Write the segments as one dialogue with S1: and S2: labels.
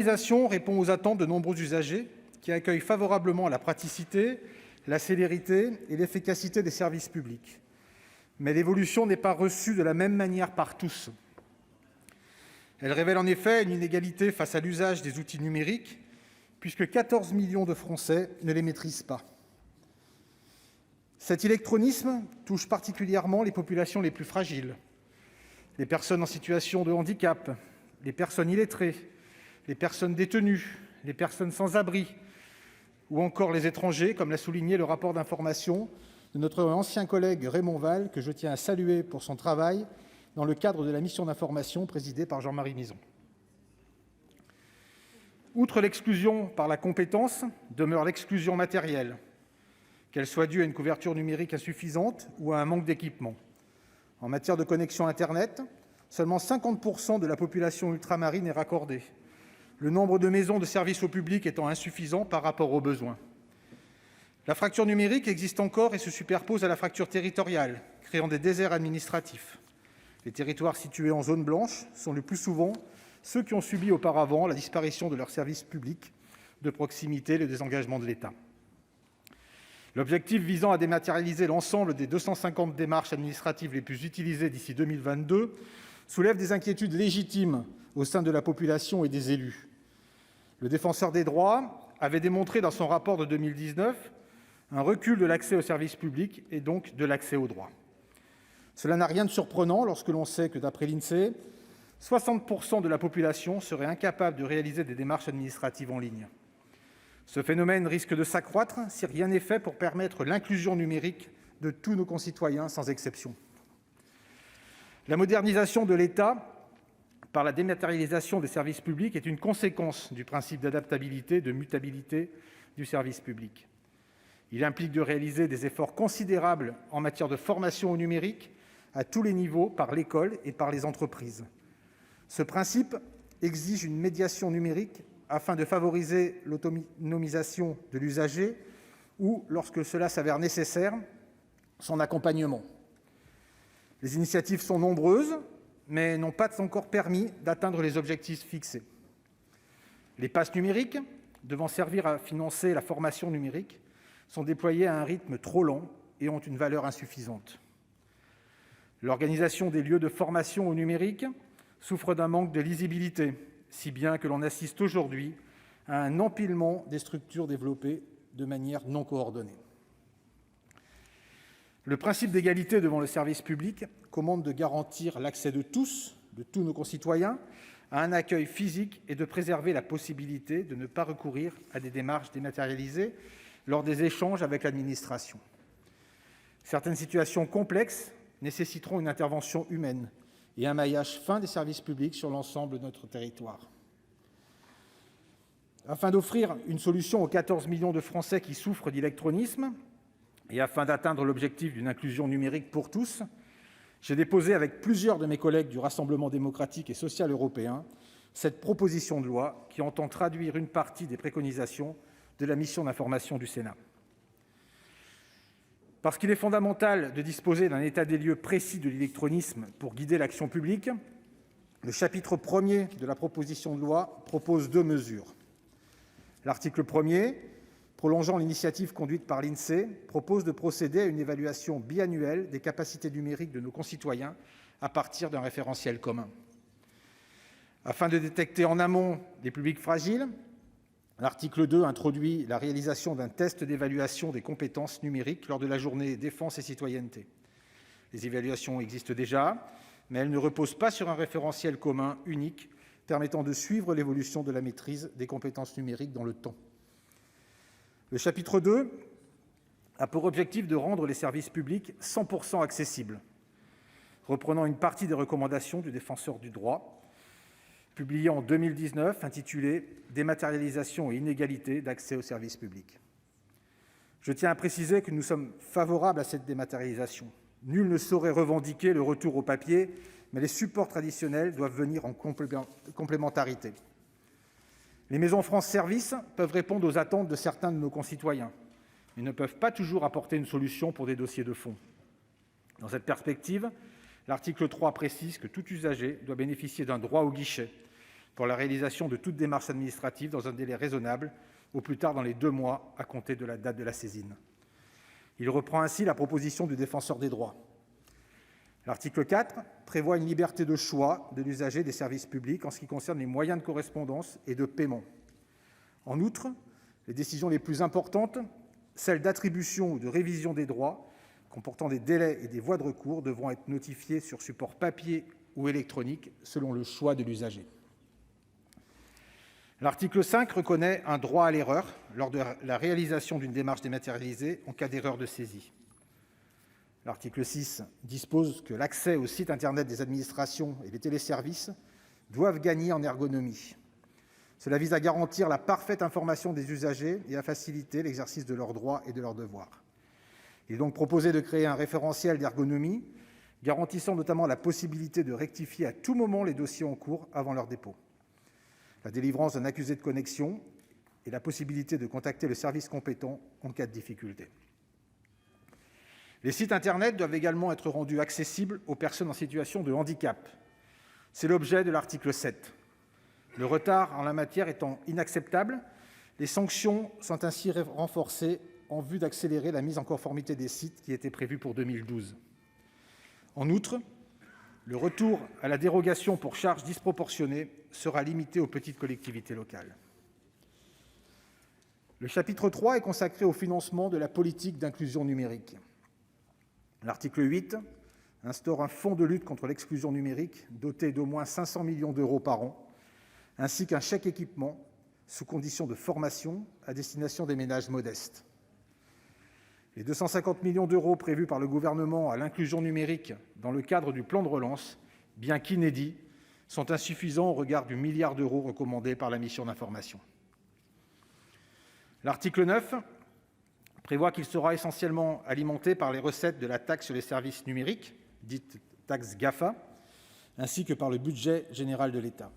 S1: L'organisation répond aux attentes de nombreux usagers qui accueillent favorablement la praticité, la célérité et l'efficacité des services publics. Mais l'évolution n'est pas reçue de la même manière par tous. Elle révèle en effet une inégalité face à l'usage des outils numériques, puisque 14 millions de Français ne les maîtrisent pas. Cet illectronisme touche particulièrement les populations les plus fragiles, les personnes en situation de handicap, les personnes illettrées, les personnes détenues, les personnes sans abri, ou encore les étrangers, comme l'a souligné le rapport d'information de notre ancien collègue Raymond Vall, que je tiens à saluer pour son travail dans le cadre de la mission d'information présidée par Jean-Marie Mizzon. Outre l'exclusion par la compétence, demeure l'exclusion matérielle, qu'elle soit due à une couverture numérique insuffisante ou à un manque d'équipement. En matière de connexion Internet, seulement 50% de la population ultramarine est raccordée, le nombre de maisons de services au public étant insuffisant par rapport aux besoins. La fracture numérique existe encore et se superpose à la fracture territoriale, créant des déserts administratifs. Les territoires situés en zone blanche sont le plus souvent ceux qui ont subi auparavant la disparition de leurs services publics de proximité et le désengagement de l'État. L'objectif visant à dématérialiser l'ensemble des 250 démarches administratives les plus utilisées d'ici 2022 soulève des inquiétudes légitimes au sein de la population et des élus. Le Défenseur des droits avait démontré dans son rapport de 2019 un recul de l'accès aux services publics et donc de l'accès aux droits. Cela n'a rien de surprenant lorsque l'on sait que, d'après l'Insee, 60% de la population serait incapable de réaliser des démarches administratives en ligne. Ce phénomène risque de s'accroître si rien n'est fait pour permettre l'inclusion numérique de tous nos concitoyens, sans exception. La modernisation de l'État par la dématérialisation des services publics est une conséquence du principe d'adaptabilité et de mutabilité du service public. Il implique de réaliser des efforts considérables en matière de formation au numérique à tous les niveaux par l'école et par les entreprises. Ce principe exige une médiation numérique afin de favoriser l'autonomisation de l'usager ou, lorsque cela s'avère nécessaire, son accompagnement. Les initiatives sont nombreuses, mais n'ont pas encore permis d'atteindre les objectifs fixés. Les passes numériques, devant servir à financer la formation numérique, sont déployés à un rythme trop lent et ont une valeur insuffisante. L'organisation des lieux de formation au numérique souffre d'un manque de lisibilité, si bien que l'on assiste aujourd'hui à un empilement des structures développées de manière non coordonnée. Le principe d'égalité devant le service public commande de garantir l'accès de tous nos concitoyens, à un accueil physique et de préserver la possibilité de ne pas recourir à des démarches dématérialisées lors des échanges avec l'administration. Certaines situations complexes nécessiteront une intervention humaine et un maillage fin des services publics sur l'ensemble de notre territoire. Afin d'offrir une solution aux 14 millions de Français qui souffrent d'illectronisme et afin d'atteindre l'objectif d'une inclusion numérique pour tous, j'ai déposé avec plusieurs de mes collègues du Rassemblement démocratique et social européen cette proposition de loi qui entend traduire une partie des préconisations de la mission d'information du Sénat. Parce qu'il est fondamental de disposer d'un état des lieux précis de l'illectronisme pour guider l'action publique, le chapitre 1er de la proposition de loi propose 2 mesures. L'article 1er, prolongeant l'initiative conduite par l'Insee, propose de procéder à une évaluation biannuelle des capacités numériques de nos concitoyens à partir d'un référentiel commun. Afin de détecter en amont les publics fragiles, l'article 2 introduit la réalisation d'un test d'évaluation des compétences numériques lors de la journée défense et citoyenneté. Les évaluations existent déjà, mais elles ne reposent pas sur un référentiel commun unique permettant de suivre l'évolution de la maîtrise des compétences numériques dans le temps. Le chapitre 2 a pour objectif de rendre les services publics 100% accessibles, reprenant une partie des recommandations du Défenseur du droit, publié en 2019, intitulé « Dématérialisation et inégalité d'accès aux services publics ». Je tiens à préciser que nous sommes favorables à cette dématérialisation. Nul ne saurait revendiquer le retour au papier, mais les supports traditionnels doivent venir en complémentarité. Les maisons France Services peuvent répondre aux attentes de certains de nos concitoyens, mais ne peuvent pas toujours apporter une solution pour des dossiers de fond. Dans cette perspective, l'article 3 précise que tout usager doit bénéficier d'un droit au guichet, pour la réalisation de toute démarche administrative dans un délai raisonnable, au plus tard dans les 2 mois à compter de la date de la saisine. Il reprend ainsi la proposition du Défenseur des droits. L'article 4 prévoit une liberté de choix de l'usager des services publics en ce qui concerne les moyens de correspondance et de paiement. En outre, les décisions les plus importantes, celles d'attribution ou de révision des droits, comportant des délais et des voies de recours, devront être notifiées sur support papier ou électronique selon le choix de l'usager. L'article 5 reconnaît un droit à l'erreur lors de la réalisation d'une démarche dématérialisée en cas d'erreur de saisie. L'article 6 dispose que l'accès au site internet des administrations et des téléservices doivent gagner en ergonomie. Cela vise à garantir la parfaite information des usagers et à faciliter l'exercice de leurs droits et de leurs devoirs. Il est donc proposé de créer un référentiel d'ergonomie, garantissant notamment la possibilité de rectifier à tout moment les dossiers en cours avant leur dépôt, la délivrance d'un accusé de connexion et la possibilité de contacter le service compétent en cas de difficulté. Les sites internet doivent également être rendus accessibles aux personnes en situation de handicap. C'est l'objet de l'article 7. Le retard en la matière étant inacceptable, les sanctions sont ainsi renforcées en vue d'accélérer la mise en conformité des sites qui était prévue pour 2012. En outre, le retour à la dérogation pour charges disproportionnées sera limité aux petites collectivités locales. Le chapitre 3 est consacré au financement de la politique d'inclusion numérique. L'article 8 instaure un fonds de lutte contre l'exclusion numérique doté d'au moins 500 millions d'euros par an, ainsi qu'un chèque équipement sous condition de formation à destination des ménages modestes. Les 250 millions d'euros prévus par le Gouvernement à l'inclusion numérique dans le cadre du plan de relance, bien qu'inédits, sont insuffisants au regard du milliard d'euros recommandé par la mission d'information. L'article 9 prévoit qu'il sera essentiellement alimenté par les recettes de la taxe sur les services numériques, dite taxe GAFA, ainsi que par le budget général de l'État.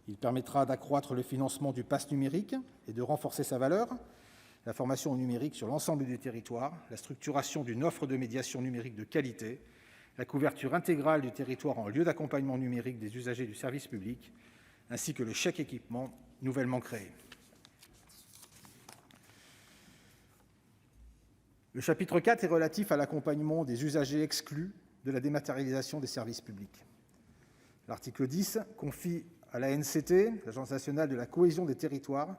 S1: Il permettra d'accroître le financement du pass numérique et de renforcer sa valeur, la formation au numérique sur l'ensemble du territoire, la structuration d'une offre de médiation numérique de qualité, la couverture intégrale du territoire en lieu d'accompagnement numérique des usagers du service public, ainsi que le chèque équipement nouvellement créé. Le chapitre 4 est relatif à l'accompagnement des usagers exclus de la dématérialisation des services publics. L'article 10 confie à l'ANCT, l'Agence nationale de la cohésion des territoires,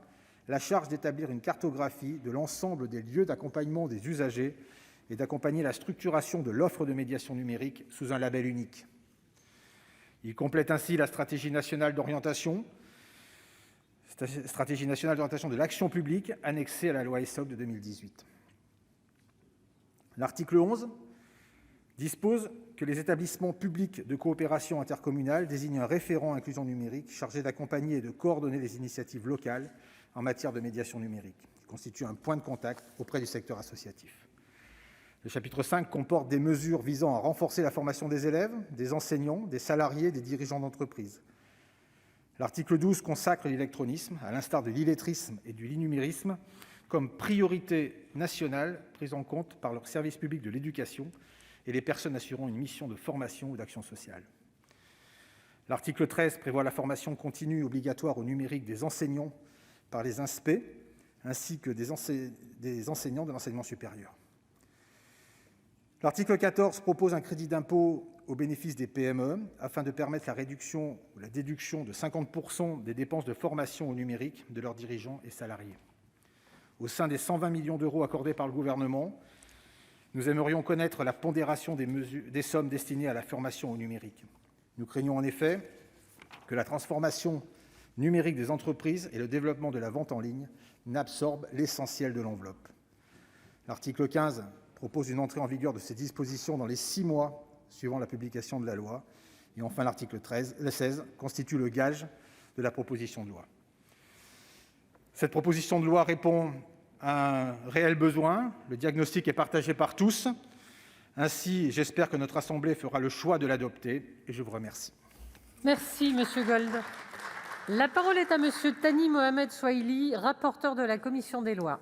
S1: la charge d'établir une cartographie de l'ensemble des lieux d'accompagnement des usagers et d'accompagner la structuration de l'offre de médiation numérique sous un label unique. Il complète ainsi la stratégie nationale d'orientation de l'action publique annexée à la loi ESSOC de 2018. L'article 11 dispose que les établissements publics de coopération intercommunale désignent un référent inclusion numérique chargé d'accompagner et de coordonner les initiatives locales en matière de médiation numérique. Il constitue un point de contact auprès du secteur associatif. Le chapitre 5 comporte des mesures visant à renforcer la formation des élèves, des enseignants, des salariés, des dirigeants d'entreprise. L'article 12 consacre l'électronisme, à l'instar de l'illettrisme et du linumérisme, comme priorité nationale prise en compte par leur service public de l'éducation et les personnes assurant une mission de formation ou d'action sociale. L'article 13 prévoit la formation continue obligatoire au numérique des enseignants par les INSPE, ainsi que des enseignants de l'enseignement supérieur. L'article 14 propose un crédit d'impôt au bénéfice des PME afin de permettre la réduction ou la déduction de 50% des dépenses de formation au numérique de leurs dirigeants et salariés. Au sein des 120 millions d'euros accordés par le Gouvernement, nous aimerions connaître la pondération des sommes destinées à la formation au numérique. Nous craignons en effet que la transformation numérique des entreprises et le développement de la vente en ligne n'absorbent l'essentiel de l'enveloppe. L'article 15 propose une entrée en vigueur de ces dispositions dans les 6 mois suivant la publication de la loi. Et enfin, l'article 16 constitue le gage de la proposition de loi. Cette proposition de loi répond à un réel besoin. Le diagnostic est partagé par tous. Ainsi, j'espère que notre Assemblée fera le choix de l'adopter et je vous remercie.
S2: Merci, Monsieur Gold. La parole est à Monsieur Thani Mohamed Soihili, rapporteur de la commission des lois.